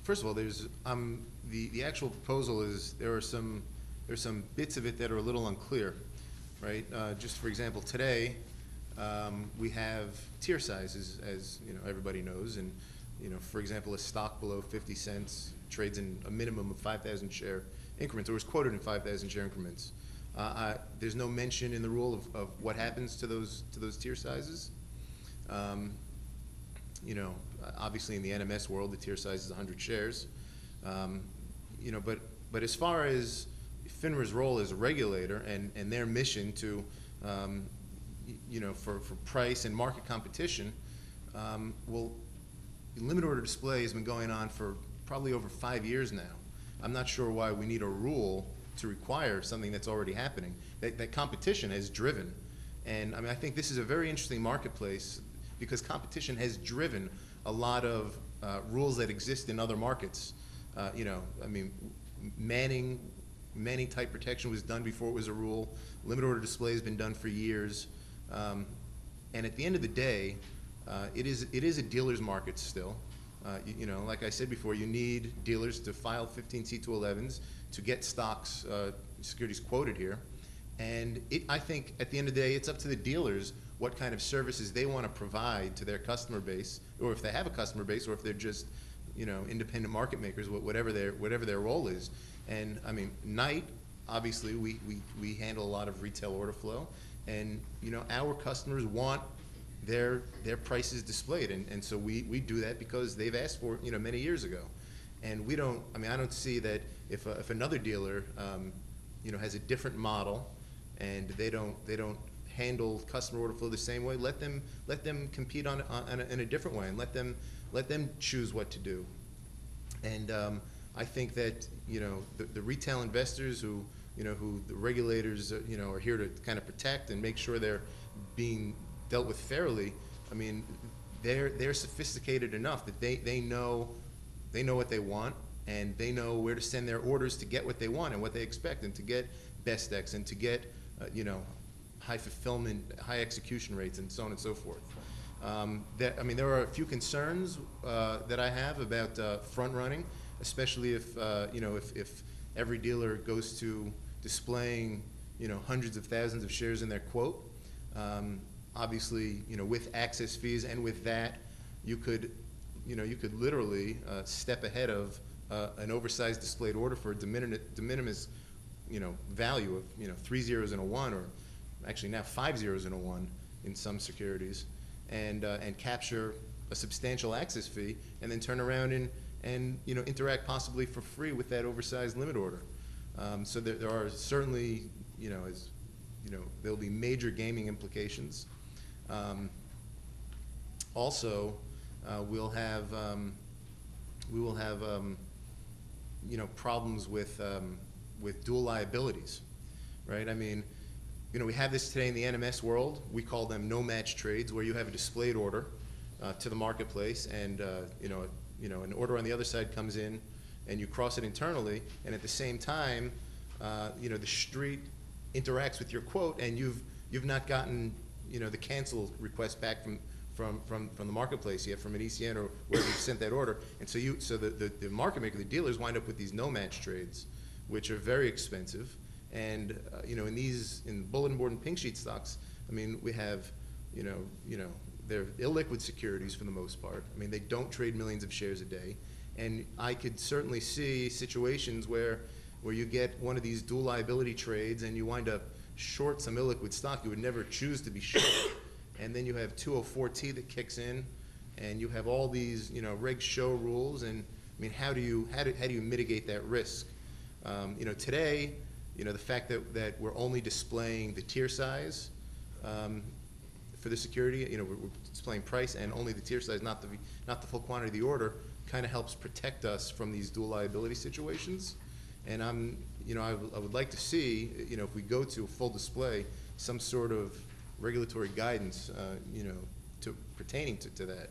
First of all, the actual proposal is there's some bits of it that are a little unclear, right? Just for example, today we have tier sizes, as everybody knows, and for example, a stock below 50 cents trades in a minimum of 5,000 share increments, or is quoted in 5,000 share increments. There's no mention in the rule of what happens to those tier sizes. Obviously in the NMS world, the tier size is 100 shares. But as far as FINRA's role as a regulator and their mission to, for price and market competition, well, limit order display has been going on for probably over 5 years now. I'm not sure why we need a rule to require something that's already happening. That competition has driven. And I think this is a very interesting marketplace because competition has driven a lot of rules that exist in other markets. Manning type protection was done before it was a rule. Limit order display has been done for years. And at the end of the day, it is a dealer's market still. Like I said before, you need dealers to file 15 C211s to get stocks, securities quoted here. And I think at the end of the day, it's up to the dealers what kind of services they want to provide to their customer base, or if they have a customer base, or if they're just independent market makers, whatever their role is. And Knight, obviously, we handle a lot of retail order flow, and our customers want their prices displayed, and so we do that because they've asked for it many years ago. And we don't, I don't see that if another dealer has a different model and they don't handle customer order flow the same way, let them compete in a different way, and let them choose what to do. And I think that the retail investors who the regulators are here to kind of protect and make sure they're being dealt with fairly. They're sophisticated enough that they know what they want, and they know where to send their orders to get what they want and what they expect, and to get best X, and to get high fulfillment, high execution rates, and so on and so forth. There are a few concerns that I have about front running, especially if every dealer goes to displaying hundreds of thousands of shares in their quote. Obviously, with access fees, and with that, you could literally step ahead of an oversized displayed order for a de minimis value of 3 zeros and a 1, or actually now 5 zeros and a 1 in some securities, and capture a substantial access fee, and then turn around and interact possibly for free with that oversized limit order. So there are certainly there'll be major gaming implications. Also, we will have problems with dual liabilities, right? We have this today in the NMS world. We call them no-match trades, where you have a displayed order to the marketplace, and an order on the other side comes in, and you cross it internally, and at the same time, the street interacts with your quote, and you've not gotten the cancel request back from the marketplace yet, from an ECN or wherever you sent that order, and so the market maker, the dealers, wind up with these no-match trades, which are very expensive. And in bulletin board and pink sheet stocks, we have they're illiquid securities for the most part. They don't trade millions of shares a day, and I could certainly see situations where you get one of these dual liability trades and you wind up short some illiquid stock you would never choose to be short, and then you have 204T that kicks in, and you have all these reg show rules, and how do you mitigate that risk? Today, the fact that we're only displaying the tier size for the security, we're displaying price and only the tier size, not the full quantity of the order, kind of helps protect us from these dual liability situations. And I would like to see, if we go to a full display, some sort of regulatory guidance, pertaining to that.